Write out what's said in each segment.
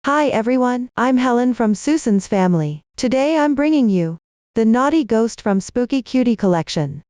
Hi everyone, I'm Helen from Susan's family. Today I'm bringing you the Naughty Ghost from Spooky Cutie collection.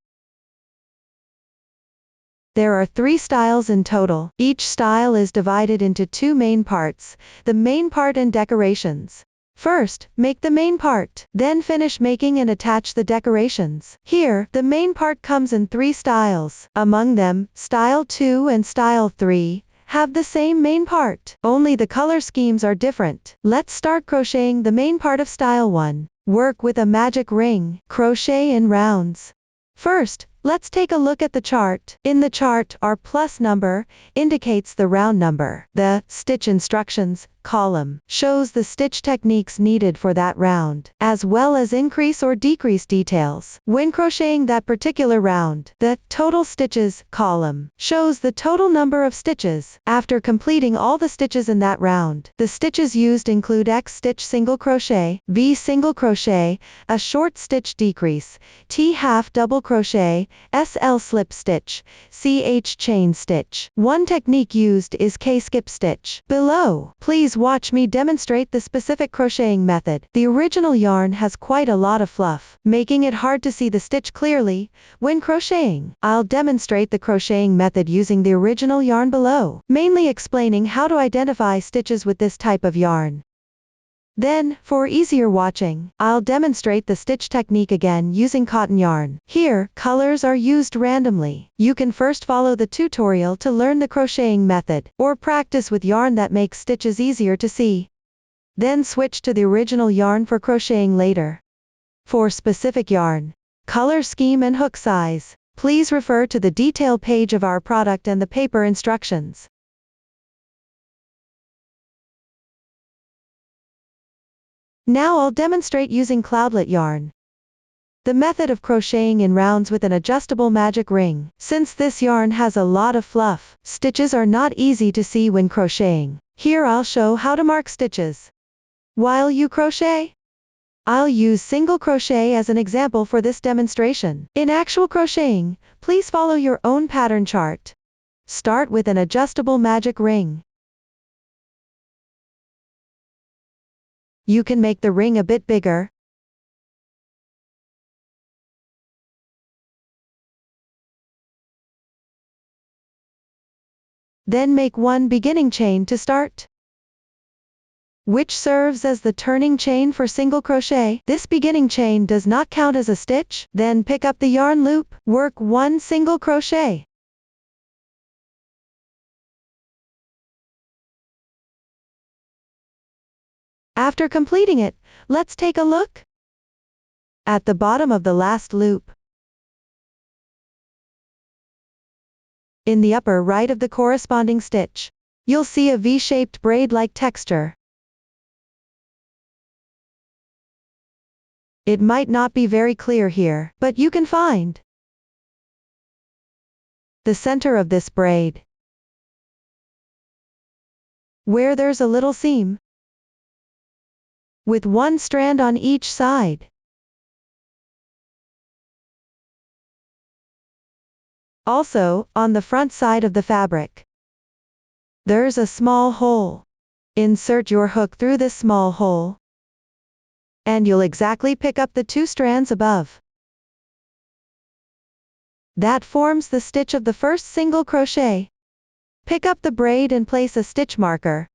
There are 3 styles in total. Each style is divided into 2 main parts, the main part and decorations. First, make the main part, then finish making and attach the decorations. Here, the main part comes in 3 styles. Among them, Style 2 and Style 3 have the same main part, only the color schemes are different. Let's start crocheting the main part of Style 1. Work with a magic ring. Crochet in rounds. First, let's take a look at the chart. In the chart, our plus number indicates the round number. The stitch instructions column shows the stitch techniques needed for that round, as well as increase or decrease details. When crocheting that particular round, the total stitches column shows the total number of stitches. After completing all the stitches in that round, the stitches used include X stitch single crochet, V single crochet, a short stitch decrease, T half double crochet, SL slip stitch, CH chain stitch. One technique used is K skip stitch. Below, please watch me demonstrate the specific crocheting method. The original yarn has quite a lot of fluff, making it hard to see the stitch clearly when crocheting. I'll demonstrate the crocheting method using the original yarn below, mainly explaining how to identify stitches with this type of yarn. Then, for easier watching, I'll demonstrate the stitch technique again using cotton yarn. Here, colors are used randomly. You can first follow the tutorial to learn the crocheting method, or practice with yarn that makes stitches easier to see. Then switch to the original yarn for crocheting later. For specific yarn, color scheme and hook size, please refer to the detail page of our product and the paper instructions. Now I'll demonstrate using Cloudlet yarn. The method of crocheting in rounds with an adjustable magic ring. Since this yarn has a lot of fluff, stitches are not easy to see when crocheting. Here I'll show how to mark stitches. While you crochet, I'll use single crochet as an example for this demonstration. In actual crocheting, please follow your own pattern chart. Start with an adjustable magic ring. You can make the ring a bit bigger. Then make one beginning chain to start, which serves as the turning chain for single crochet. This beginning chain does not count as a stitch. Then pick up the yarn loop, work one single crochet. After completing it, let's take a look at the bottom of the last loop. In the upper right of the corresponding stitch, you'll see a V-shaped braid-like texture. It might not be very clear here, but you can find the center of this braid, where there's a little seam, with one strand on each side. Also, on the front side of the fabric, there's a small hole. Insert your hook through this small hole, and you'll exactly pick up the 2 strands above. That forms the stitch of the first single crochet. Pick up the braid and place a stitch marker.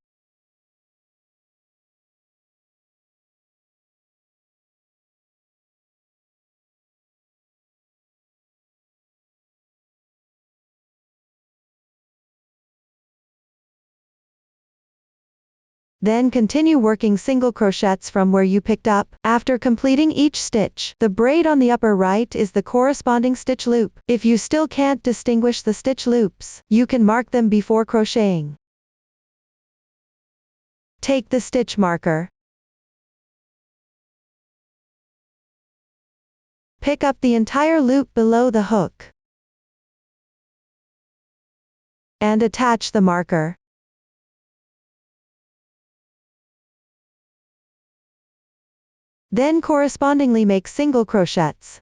Then continue working single crochets from where you picked up. After completing each stitch, the braid on the upper right is the corresponding stitch loop. If you still can't distinguish the stitch loops, you can mark them before crocheting. Take the stitch marker, pick up the entire loop below the hook, and attach the marker. Then correspondingly make single crochets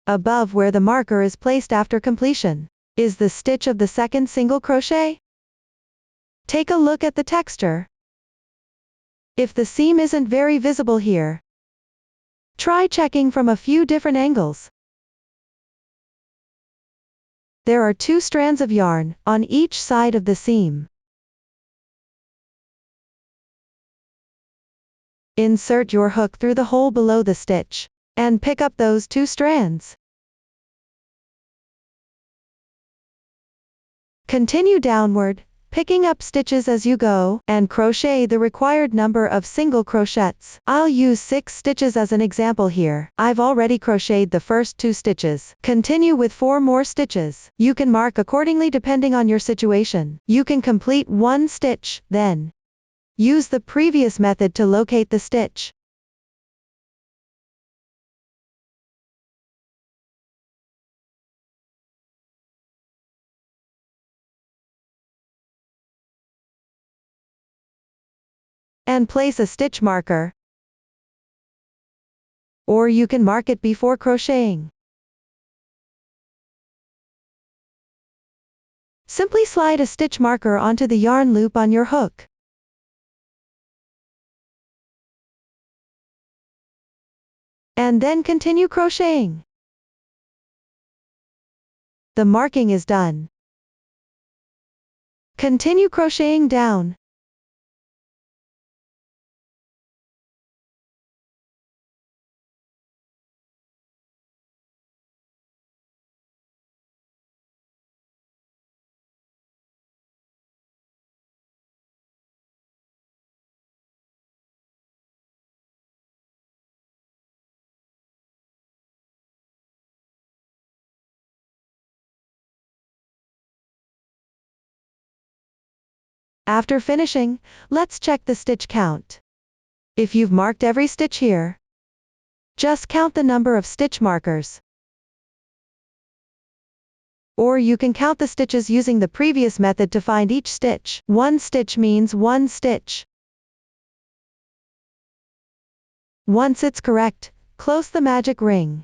above where the marker is placed. After completion is the stitch of the second single crochet. Take a look at the texture. If the seam isn't very visible here, try checking from a few different angles. There are 2 strands of yarn on each side of the seam. Insert your hook through the hole below the stitch, and pick up those 2 strands. Continue downward, picking up stitches as you go, and crochet the required number of single crochets. I'll use 6 stitches as an example here. I've already crocheted the first 2 stitches. Continue with 4 more stitches. You can mark accordingly depending on your situation. You can complete 1 stitch, then use the previous method to locate the stitch. And place a stitch marker. Or you can mark it before crocheting. Simply slide a stitch marker onto the yarn loop on your hook. And then continue crocheting. The marking is done. Continue crocheting down. After finishing, let's check the stitch count. If you've marked every stitch here, just count the number of stitch markers. Or you can count the stitches using the previous method to find each stitch. 1 stitch means 1 stitch. Once it's correct, close the magic ring.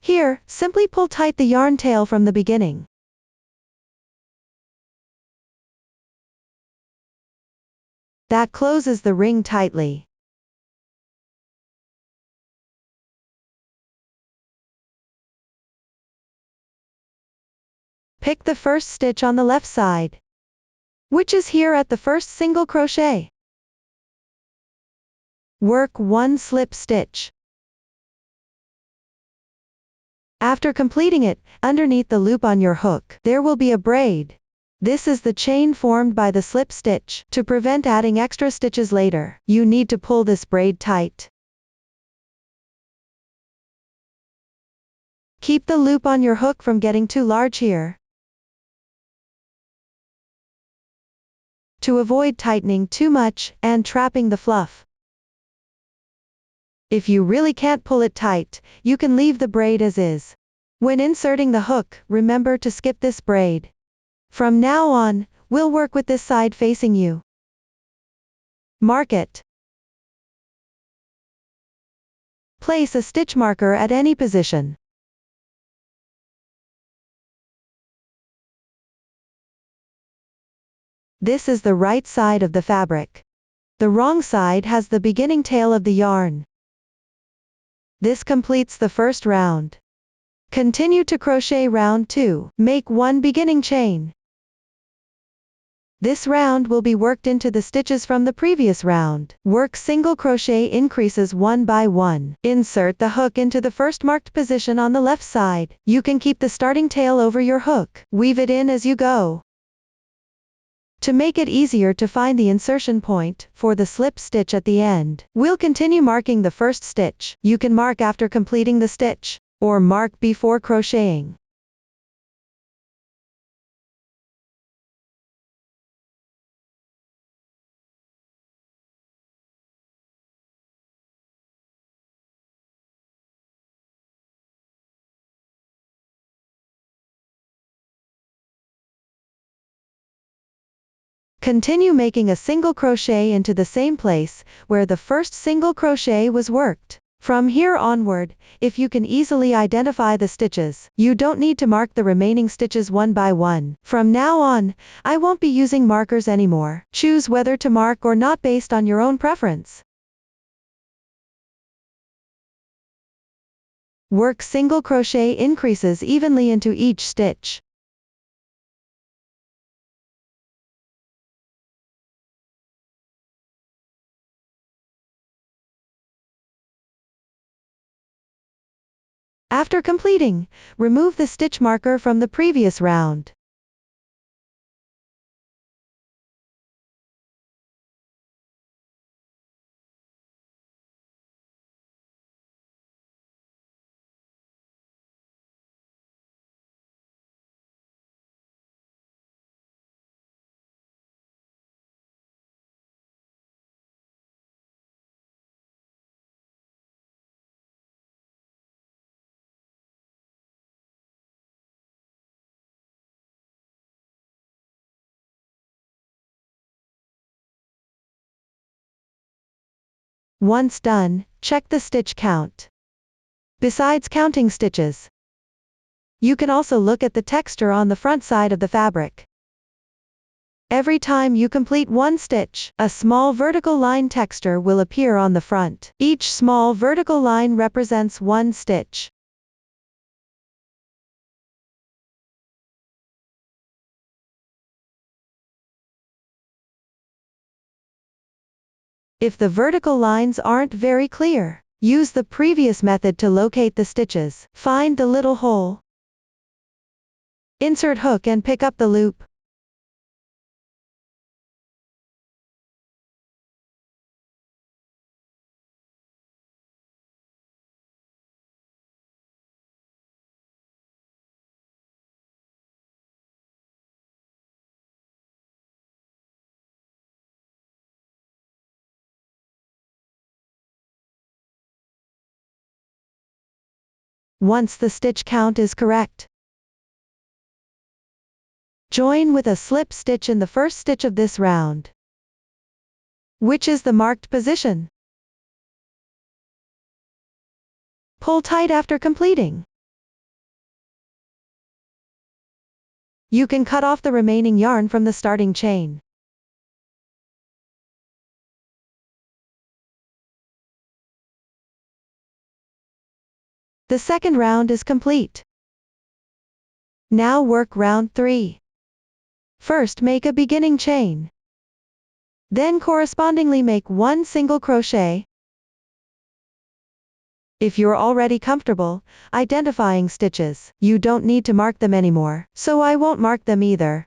Here, simply pull tight the yarn tail from the beginning. That closes the ring tightly. Pick the first stitch on the left side, which is here at the first single crochet. Work 1 slip stitch. After completing it, underneath the loop on your hook, there will be a braid. This is the chain formed by the slip stitch. To prevent adding extra stitches later, you need to pull this braid tight. Keep the loop on your hook from getting too large here. To avoid tightening too much and trapping the fluff. If you really can't pull it tight, you can leave the braid as is. When inserting the hook, remember to skip this braid. From now on, we'll work with this side facing you. Mark it. Place a stitch marker at any position. This is the right side of the fabric. The wrong side has the beginning tail of the yarn. This completes the first round. Continue to crochet round 2. Make 1 beginning chain. This round will be worked into the stitches from the previous round. Work single crochet increases 1 by 1. Insert the hook into the first marked position on the left side. You can keep the starting tail over your hook. Weave it in as you go. To make it easier to find the insertion point for the slip stitch at the end, we'll continue marking the first stitch. You can mark after completing the stitch, or mark before crocheting. Continue making a single crochet into the same place where the first single crochet was worked. From here onward, if you can easily identify the stitches, you don't need to mark the remaining stitches one by one. From now on, I won't be using markers anymore. Choose whether to mark or not based on your own preference. Work single crochet increases evenly into each stitch. After completing, remove the stitch marker from the previous round. Once done, check the stitch count. Besides counting stitches, you can also look at the texture on the front side of the fabric. Every time you complete one stitch, a small vertical line texture will appear on the front. Each small vertical line represents one stitch. If the vertical lines aren't very clear, use the previous method to locate the stitches. Find the little hole. Insert hook and pick up the loop. Once the stitch count is correct, join with a slip stitch in the first stitch of this round, which is the marked position. Pull tight after completing. You can cut off the remaining yarn from the starting chain. The second round is complete. Now work round 3. First make a beginning chain. Then correspondingly make one single crochet. If you're already comfortable identifying stitches, you don't need to mark them anymore, so I won't mark them either.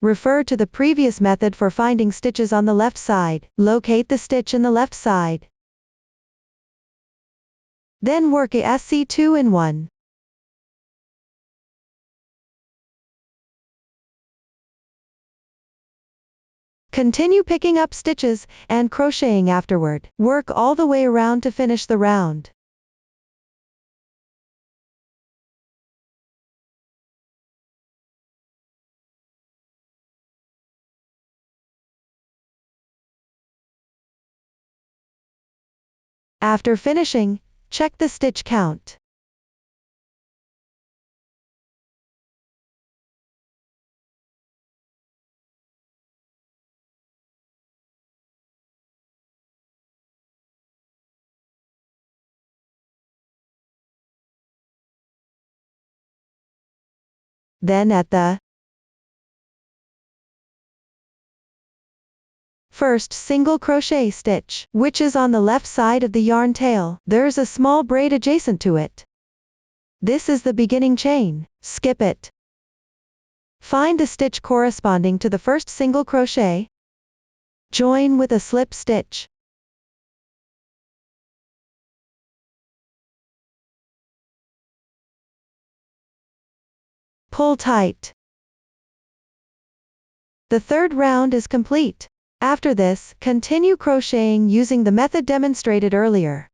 Refer to the previous method for finding stitches on the left side. Locate the stitch in the left side. Then work a SC2 in 1. Continue picking up stitches and crocheting afterward. Work all the way around to finish the round. After finishing, check the stitch count. Then at the first single crochet stitch, which is on the left side of the yarn tail, there's a small braid adjacent to it. This is the beginning chain. Skip it. Find the stitch corresponding to the first single crochet. Join with a slip stitch. Pull tight. The third round is complete. After this, continue crocheting using the method demonstrated earlier.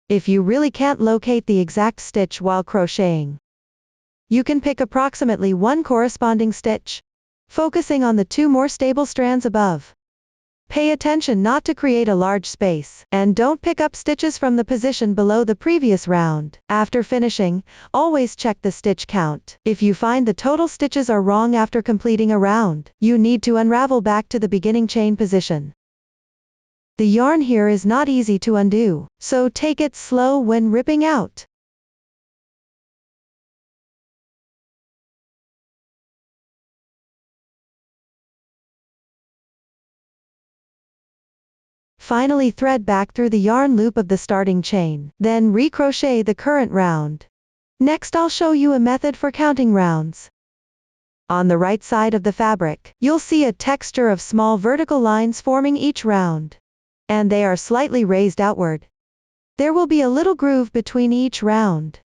If you really can't locate the exact stitch while crocheting, You can pick approximately one corresponding stitch, focusing on the two more stable strands above. Pay attention not to create a large space, and don't pick up stitches from the position below the previous round. After finishing, always check the stitch count. If you find the total stitches are wrong after completing a round, you need to unravel back to the beginning chain position. The yarn here is not easy to undo, so take it slow when ripping out. Finally thread back through the yarn loop of the starting chain, then recrochet the current round. Next I'll show you a method for counting rounds. On the right side of the fabric, you'll see a texture of small vertical lines forming each round, and they are slightly raised outward. There will be a little groove between each round.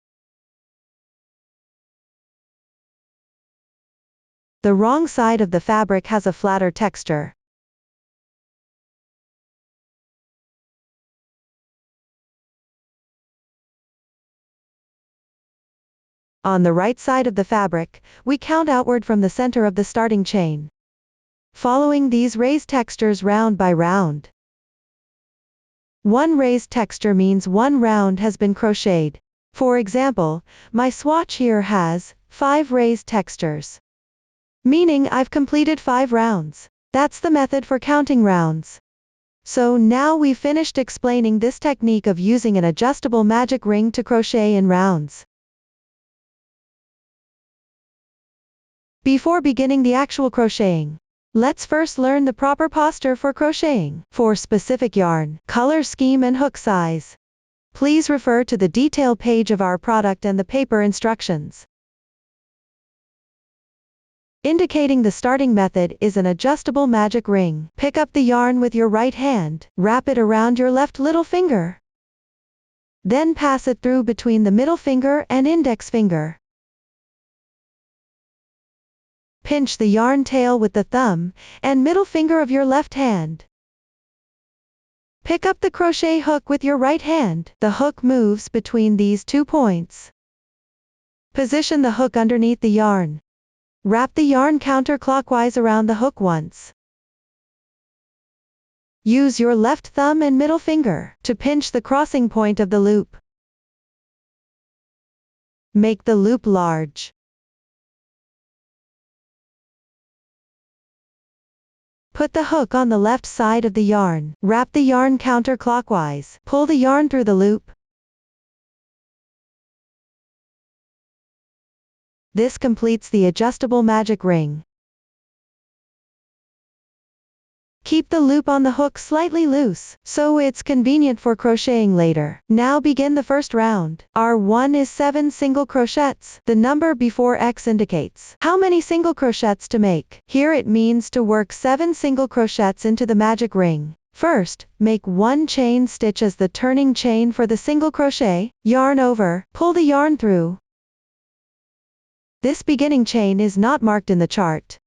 The wrong side of the fabric has a flatter texture. On the right side of the fabric, we count outward from the center of the starting chain, following these raised textures round by round. One raised texture means one round has been crocheted. For example, my swatch here has 5 raised textures, meaning I've completed 5 rounds. That's the method for counting rounds. So now we've finished explaining this technique of using an adjustable magic ring to crochet in rounds. Before beginning the actual crocheting, let's first learn the proper posture for crocheting. For specific yarn, color scheme and hook size, please refer to the detail page of our product and the paper instructions. Indicating the starting method is an adjustable magic ring. Pick up the yarn with your right hand, wrap it around your left little finger. Then pass it through between the middle finger and index finger. Pinch the yarn tail with the thumb and middle finger of your left hand. Pick up the crochet hook with your right hand. The hook moves between these 2 points. Position the hook underneath the yarn. Wrap the yarn counterclockwise around the hook once. Use your left thumb and middle finger to pinch the crossing point of the loop. Make the loop large. Put the hook on the left side of the yarn. Wrap the yarn counterclockwise. Pull the yarn through the loop. This completes the adjustable magic ring. Keep the loop on the hook slightly loose, so it's convenient for crocheting later. Now begin the first round. Our 1 is 7 single crochets. The number before X indicates how many single crochets to make. Here it means to work 7 single crochets into the magic ring. First, make 1 chain stitch as the turning chain for the single crochet. Yarn over, pull the yarn through. This beginning chain is not marked in the chart.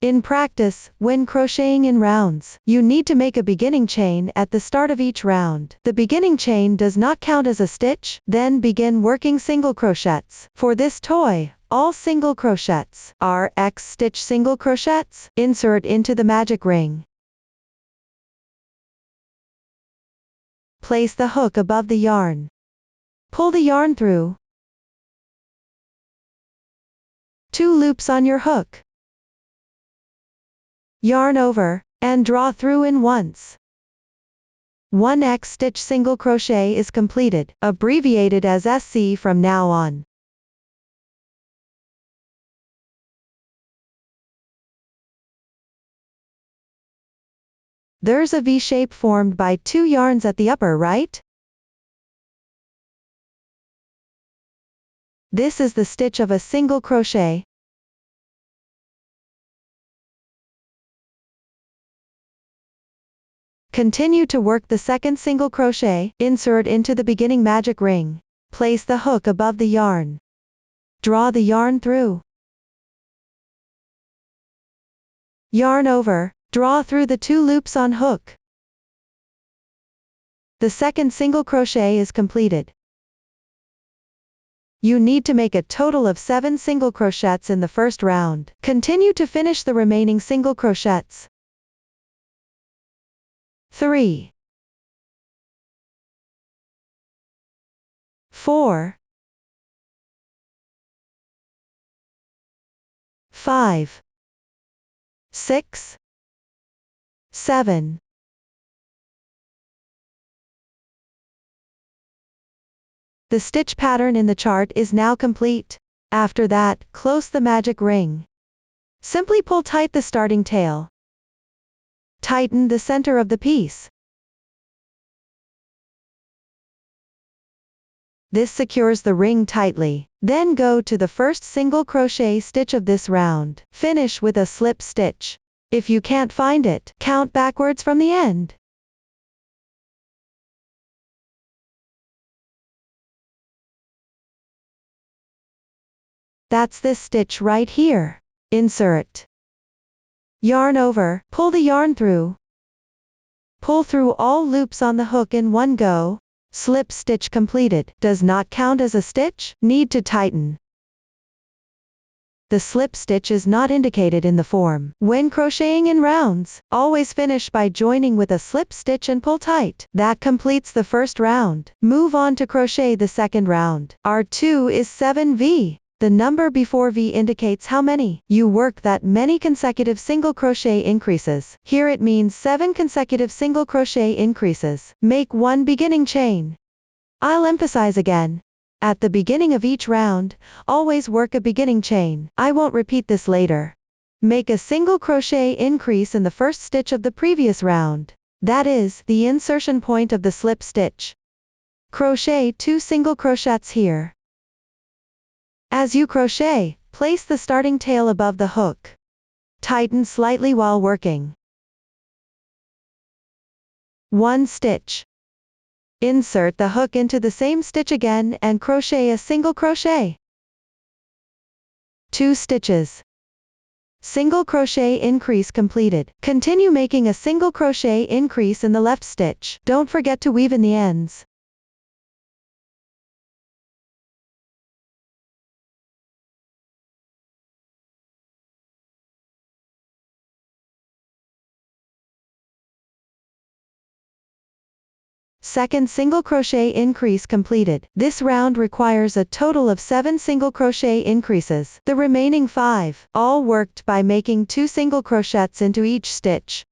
In practice, when crocheting in rounds, you need to make a beginning chain at the start of each round. The beginning chain does not count as a stitch, then begin working single crochets. For this toy, all single crochets are X stitch single crochets. Insert into the magic ring. Place the hook above the yarn. Pull the yarn through. 2 loops on your hook. Yarn over, and draw through in once. 1 X stitch single crochet is completed, abbreviated as SC from now on. There's a V shape formed by 2 yarns at the upper right. This is the stitch of a single crochet. Continue to work the second single crochet. Insert into the beginning magic ring. Place the hook above the yarn. Draw the yarn through. Yarn over, draw through the 2 loops on hook. The second single crochet is completed. You need to make a total of 7 single crochets in the first round. Continue to finish the remaining single crochets. 3, 4, 5, 6, 7. The stitch pattern in the chart is now complete. After that, close the magic ring. Simply pull tight the starting tail. Tighten the center of the piece. This secures the ring tightly. Then go to the first single crochet stitch of this round. Finish with a slip stitch. If you can't find it, count backwards from the end. That's this stitch right here. Insert. Yarn over, pull the yarn through. Pull through all loops on the hook in one go. Slip stitch completed. Does not count as a stitch? Need to tighten. The slip stitch is not indicated in the form. When crocheting in rounds, always finish by joining with a slip stitch and pull tight. That completes the first round. Move on to crochet the second round. R2 is 7V. The number before V indicates how many you work that many consecutive single crochet increases. Here it means 7 consecutive single crochet increases. Make 1 beginning chain. I'll emphasize again. At the beginning of each round, always work a beginning chain. I won't repeat this later. Make a single crochet increase in the first stitch of the previous round. That is, the insertion point of the slip stitch. Crochet 2 single crochets here. As you crochet, place the starting tail above the hook. Tighten slightly while working. 1 stitch. Insert the hook into the same stitch again and crochet a single crochet. 2 stitches. Single crochet increase completed. Continue making a single crochet increase in the left stitch. Don't forget to weave in the ends. Second single crochet increase completed. This round requires a total of 7 single crochet increases. The remaining 5, all worked by making 2 single crochets into each stitch.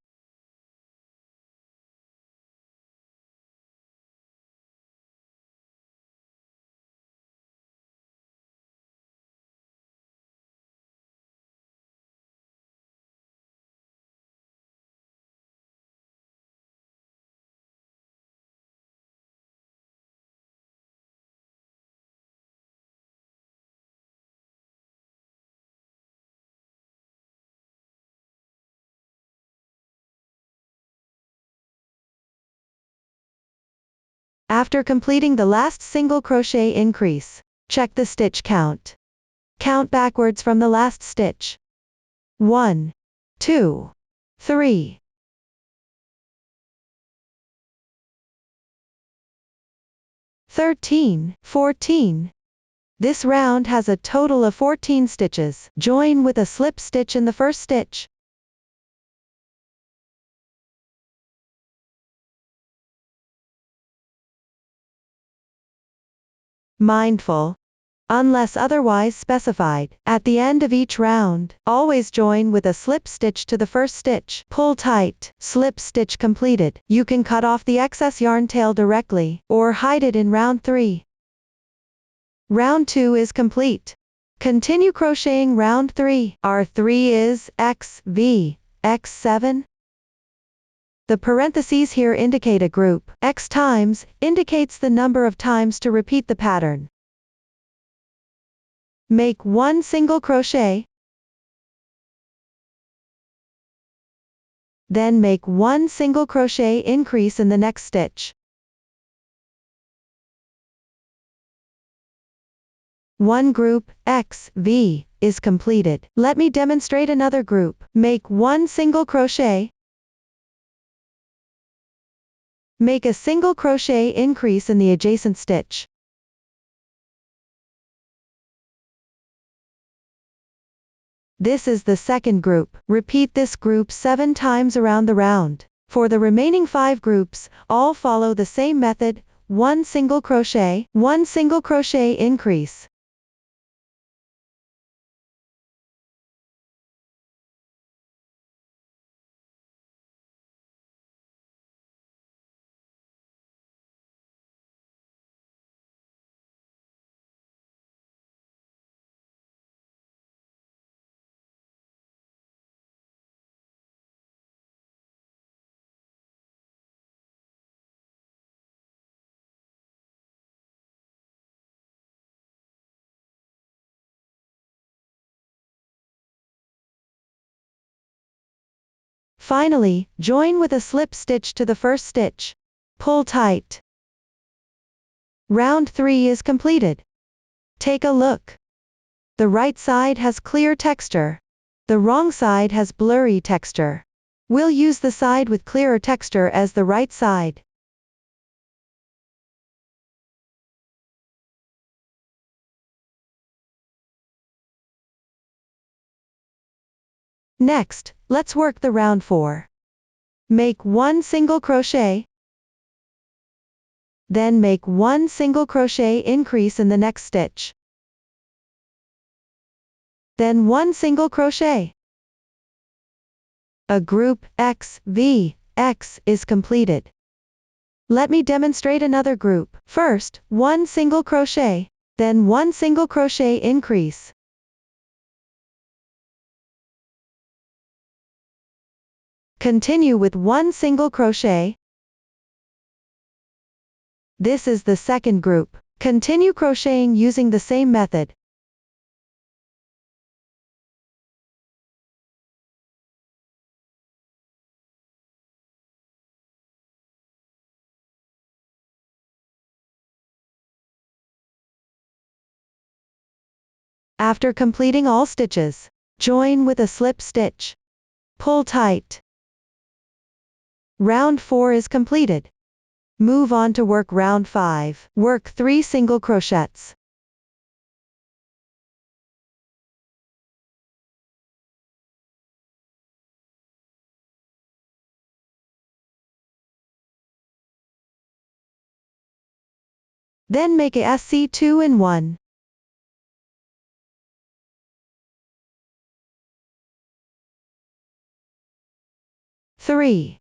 After completing the last single crochet increase, check the stitch count. Count backwards from the last stitch. 1, 2, 3, 13, 14. This round has a total of 14 stitches. Join with a slip stitch in the first stitch. Mindful. Unless otherwise specified, at the end of each round, always join with a slip stitch to the first stitch. Pull tight. Slip stitch completed. You can cut off the excess yarn tail directly, or hide it in round 3. Round 2 is complete. Continue crocheting round 3. R3 is XV, X7. The parentheses here indicate a group. X times indicates the number of times to repeat the pattern. Make 1 single crochet. Then make 1 single crochet increase in the next stitch. 1 group, XV, is completed. Let me demonstrate another group. Make 1 single crochet. Make a single crochet increase in the adjacent stitch. This is the second group. Repeat this group 7 times around the round. For the remaining 5 groups, all follow the same method, 1 single crochet, 1 single crochet increase. Finally, join with a slip stitch to the first stitch. Pull tight. Round 3 is completed. Take a look. The right side has clear texture. The wrong side has blurry texture. We'll use the side with clearer texture as the right side. Next, let's work the round 4. Make 1 single crochet. Then make 1 single crochet increase in the next stitch. Then 1 single crochet. A group X, V, X is completed. Let me demonstrate another group. First, 1 single crochet, then 1 single crochet increase. Continue with 1 single crochet. This is the second group. Continue crocheting using the same method. After completing all stitches, join with a slip stitch. Pull tight. Round 4 is completed. Move on to work round 5. Work 3 single crochets. Then make a SC 2 in 1. Three.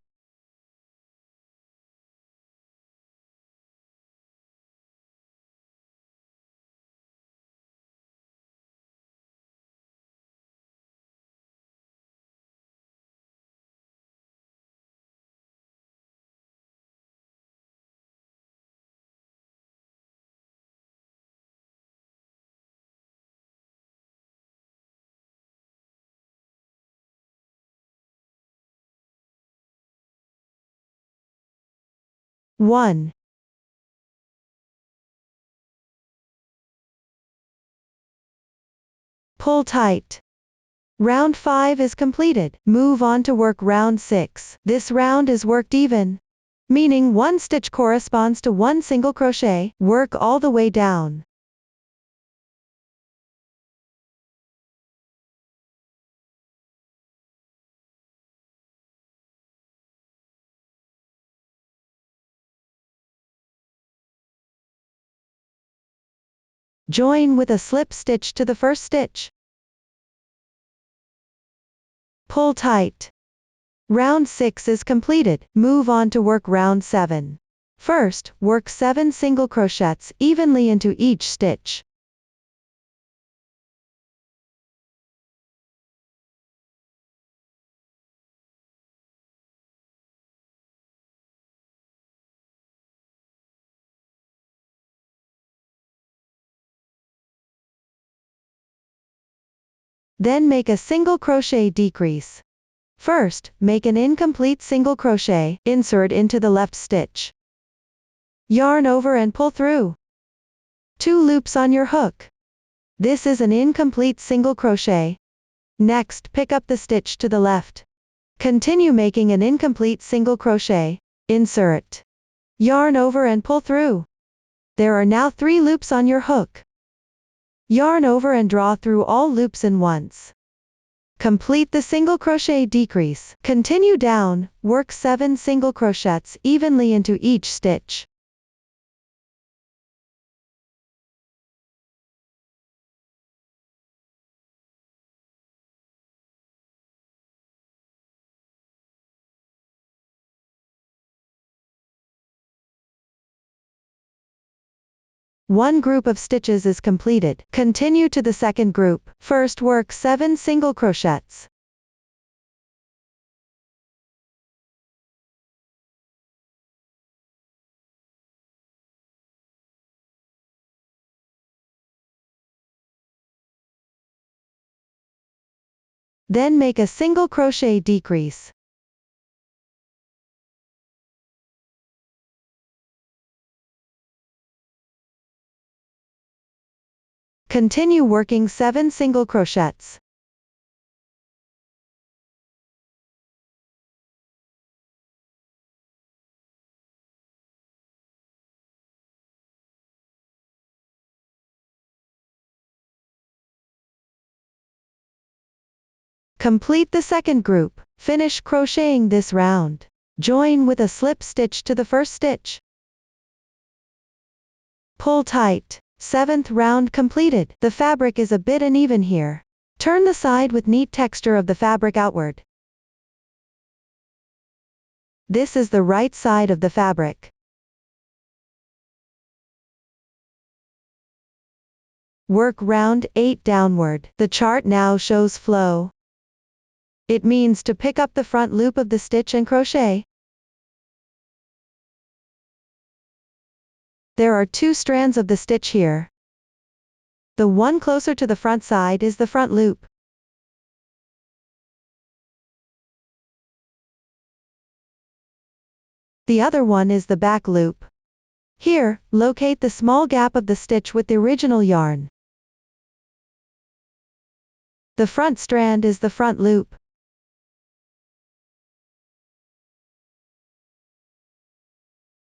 One. Pull tight. Round 5 is completed. Move on to work round 6. This round is worked even, meaning 1 stitch corresponds to 1 single crochet. Work all the way down. Join with a slip stitch to the first stitch. Pull tight. Round 6 is completed. Move on to work round 7. First, work 7 single crochets evenly into each stitch. Then make a single crochet decrease. First, make an incomplete single crochet, insert into the left stitch. Yarn over and pull through. 2 loops on your hook. This is an incomplete single crochet. Next, pick up the stitch to the left. Continue making an incomplete single crochet, insert. Yarn over and pull through. There are now 3 loops on your hook. Yarn over and draw through all loops in once. Complete the single crochet decrease. Continue down, work 7 single crochets evenly into each stitch. One group of stitches is completed. Continue to the second group. First work 7 single crochets. Then make a single crochet decrease. Continue working 7 single crochets. Complete the second group. Finish crocheting this round. Join with a slip stitch to the first stitch. Pull tight. 7th round completed. The fabric is a bit uneven here. Turn the side with neat texture of the fabric outward. This is the right side of the fabric. Work round 8 downward. The chart now shows flow. It means to pick up the front loop of the stitch and crochet. There are 2 strands of the stitch here. The one closer to the front side is the front loop. The other one is the back loop. Here, locate the small gap of the stitch with the original yarn. The front strand is the front loop.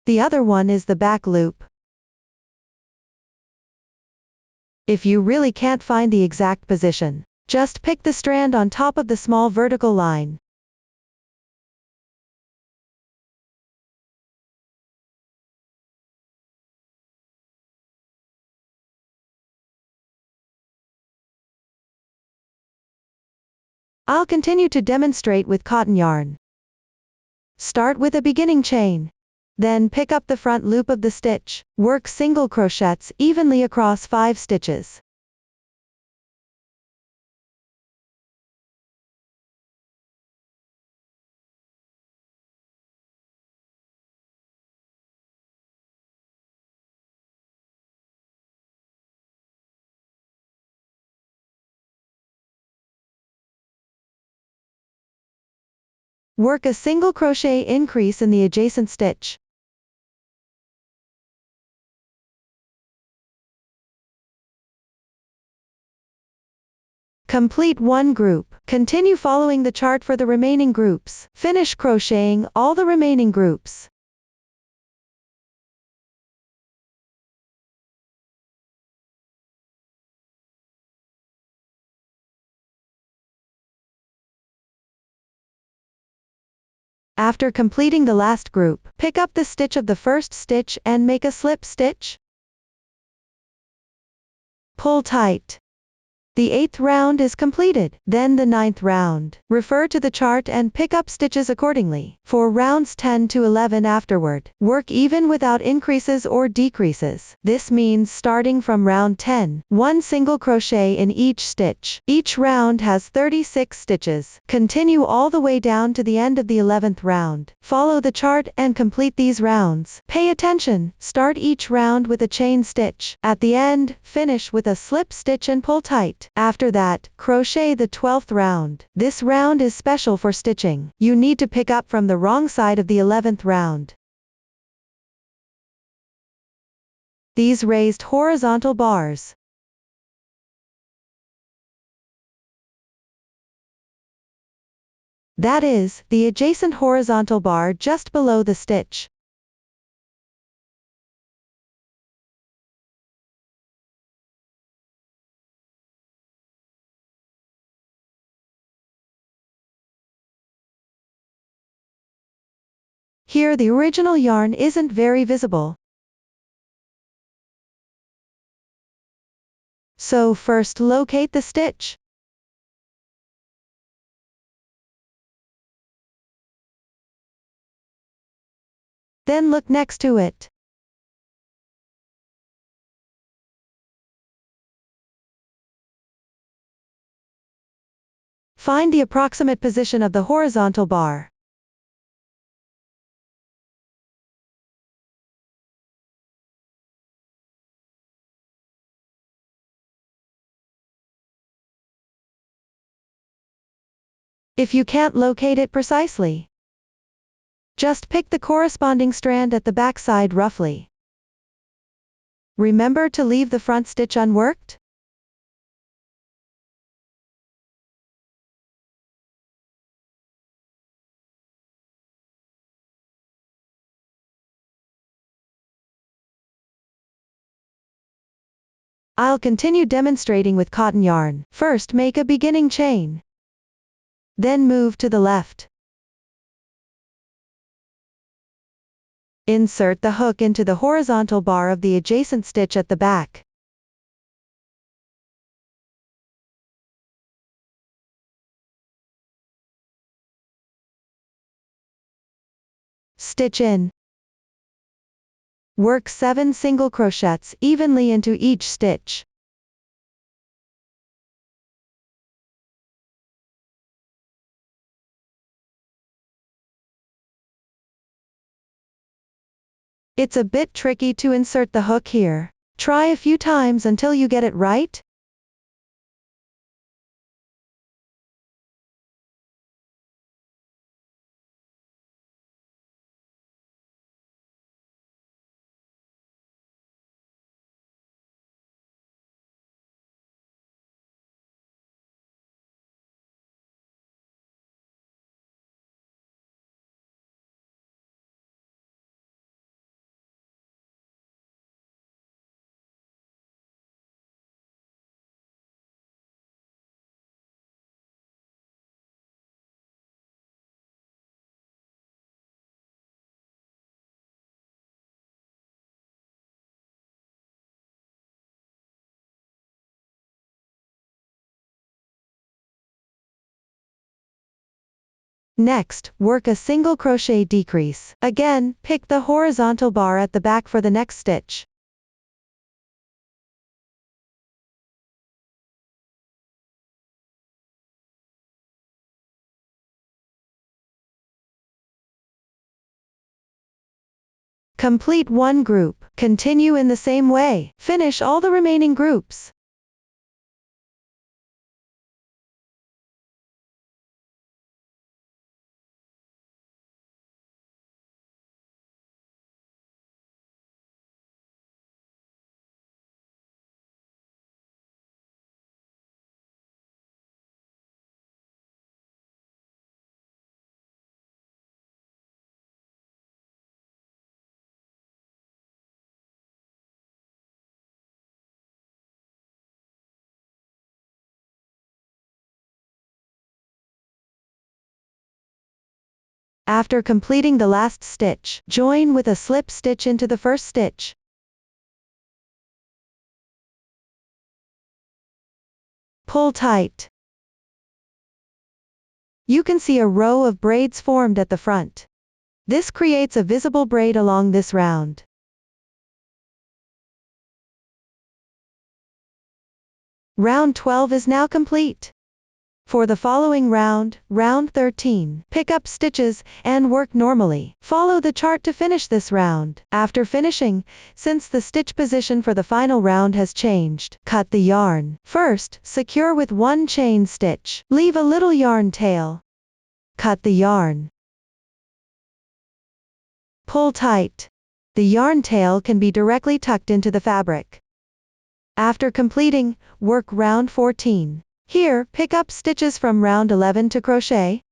The other one is the back loop. If you really can't find the exact position, just pick the strand on top of the small vertical line. I'll continue to demonstrate with cotton yarn. Start with a beginning chain. Then pick up the front loop of the stitch. Work single crochets evenly across 5 stitches. Work a single crochet increase in the adjacent stitch. Complete one group. Continue following the chart for the remaining groups. Finish crocheting all the remaining groups. After completing the last group, pick up the stitch of the first stitch and make a slip stitch. Pull tight. The 8th round is completed. Then the 9th round. Refer to the chart and pick up stitches accordingly. For rounds 10 to 11 afterward, work even without increases or decreases. This means starting from round 10, 1 single crochet in each stitch. Each round has 36 stitches. Continue all the way down to the end of the 11th round. Follow the chart and complete these rounds. Pay attention. Start each round with a chain stitch. At the end, finish with a slip stitch and pull tight. After that, crochet the 12th round. This round is special for stitching. You need to pick up from the wrong side of the 11th round. These raised horizontal bars. That is, the adjacent horizontal bar just below the stitch. Here the original yarn isn't very visible. So first locate the stitch. Then look next to it. Find the approximate position of the horizontal bar. If you can't locate it precisely, just pick the corresponding strand at the back side roughly. Remember to leave the front stitch unworked. I'll continue demonstrating with cotton yarn. First make a beginning chain. Then move to the left. Insert the hook into the horizontal bar of the adjacent stitch at the back. Stitch in. Work 7 single crochets evenly into each stitch. It's a bit tricky to insert the hook here. Try a few times until you get it right. Next, work a single crochet decrease. Again, pick the horizontal bar at the back for the next stitch. Complete one group. Continue in the same way. Finish all the remaining groups. After completing the last stitch, join with a slip stitch into the first stitch. Pull tight. You can see a row of braids formed at the front. This creates a visible braid along this round. Round 12 is now complete. For the following round, round 13, pick up stitches and work normally. Follow the chart to finish this round. After finishing, since the stitch position for the final round has changed, cut the yarn. First, secure with one chain stitch. Leave a little yarn tail. Cut the yarn. Pull tight. The yarn tail can be directly tucked into the fabric. After completing, work round 14. Here, pick up stitches from round 11 to crochet.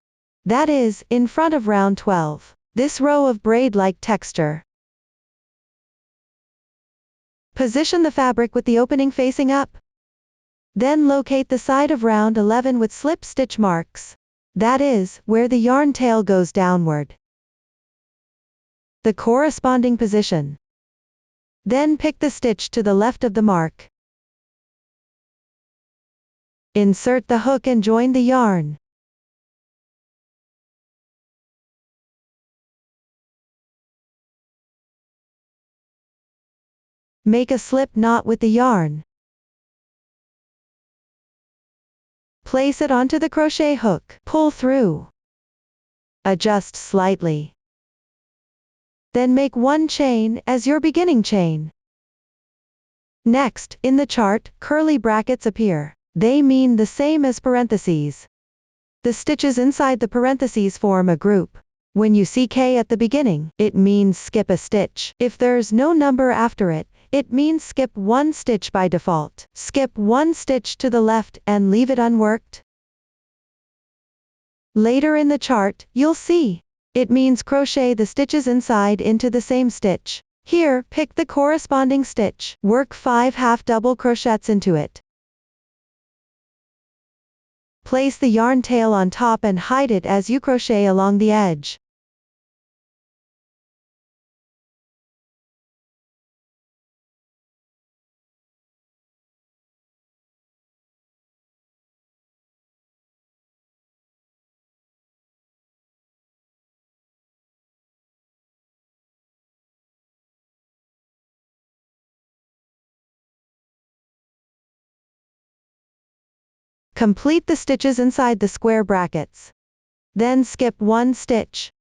That is, in front of round 12. This row of braid-like texture. Position the fabric with the opening facing up. Then locate the side of round 11 with slip stitch marks. That is, where the yarn tail goes downward. the corresponding position. Then pick the stitch to the left of the mark. Insert the hook and join the yarn. Make a slip knot with the yarn. Place it onto the crochet hook. Pull through. Adjust slightly. Then make one chain as your beginning chain. Next, in the chart, curly brackets appear. They mean the same as parentheses. The stitches inside the parentheses form a group. When you see K at the beginning, it means skip a stitch. If there's no number after it, it means skip one stitch by default. Skip one stitch to the left and leave it unworked. Later in the chart, you'll see. It means crochet the stitches inside into the same stitch. Here, pick the corresponding stitch. Work 5 half double crochets into it. Place the yarn tail on top and hide it as you crochet along the edge. Complete the stitches inside the square brackets. Then skip one stitch.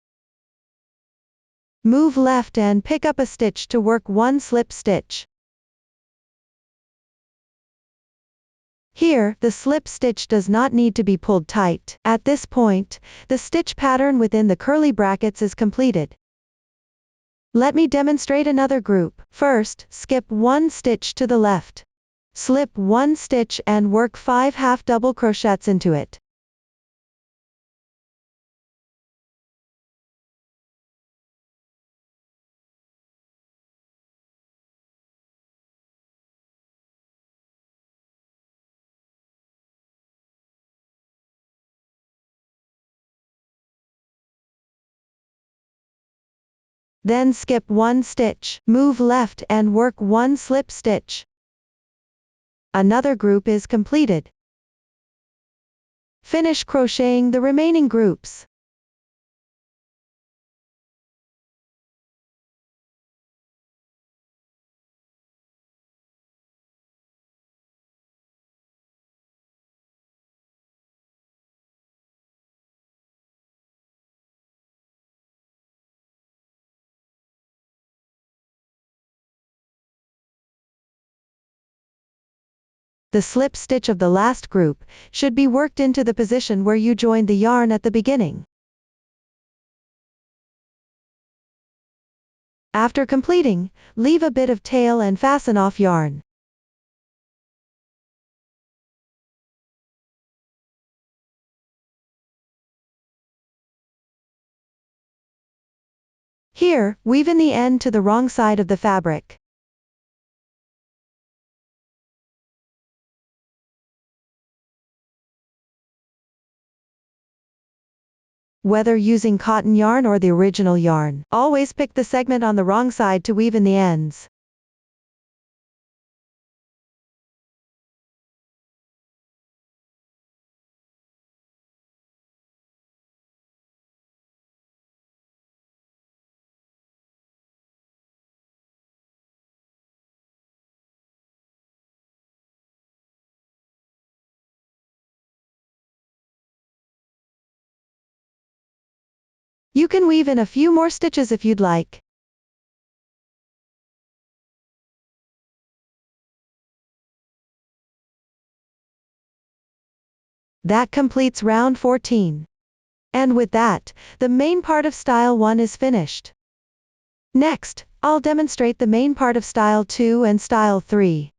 Move left and pick up a stitch to work one slip stitch. Here, the slip stitch does not need to be pulled tight. At this point, the stitch pattern within the curly brackets is completed. Let me demonstrate another group. First, skip one stitch to the left. Slip one stitch and work 5 half double crochets into it. Then skip one stitch, move left and work one slip stitch. Another group is completed. Finish crocheting the remaining groups. The slip stitch of the last group should be worked into the position where you joined the yarn at the beginning. After completing, leave a bit of tail and fasten off yarn. Here, weave in the end to the wrong side of the fabric. Whether using cotton yarn or the original yarn, always pick the segment on the wrong side to weave in the ends. You can weave in a few more stitches if you'd like. That completes round 14. And with that, the main part of style 1 is finished. Next, I'll demonstrate the main part of style 2 and style 3.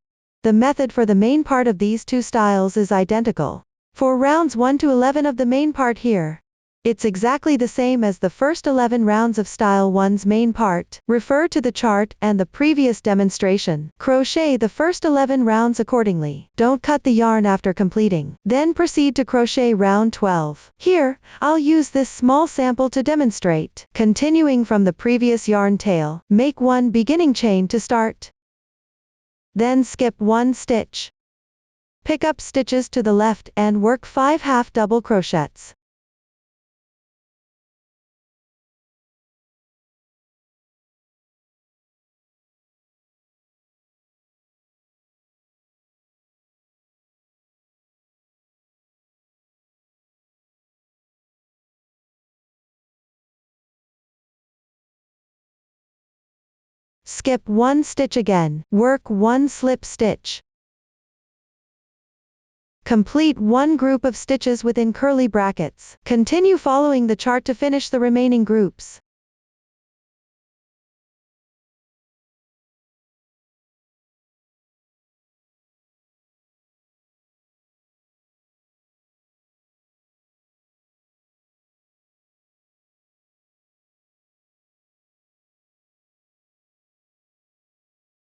The method for the main part of these two styles is identical. For rounds 1 to 11 of the main part here, It's exactly the same as the first 11 rounds of Style 1's main part. Refer to the chart and the previous demonstration. Crochet the first 11 rounds accordingly. Don't cut the yarn after completing. Then proceed to crochet round 12. Here, I'll use this small sample to demonstrate. Continuing from the previous yarn tail, make 1 beginning chain to start. Then skip 1 stitch. Pick up stitches to the left and work 5 half double crochets. Skip 1 stitch again, work 1 slip stitch. Complete 1 group of stitches within curly brackets. Continue following the chart to finish the remaining groups.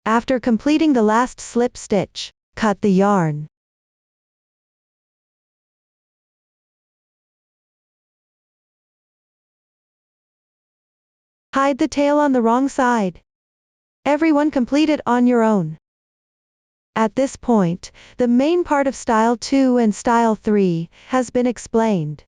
After completing the last slip stitch, cut the yarn. Hide the tail on the wrong side. Everyone complete it on your own. At this point, the main part of Style 2 and Style 3 has been explained.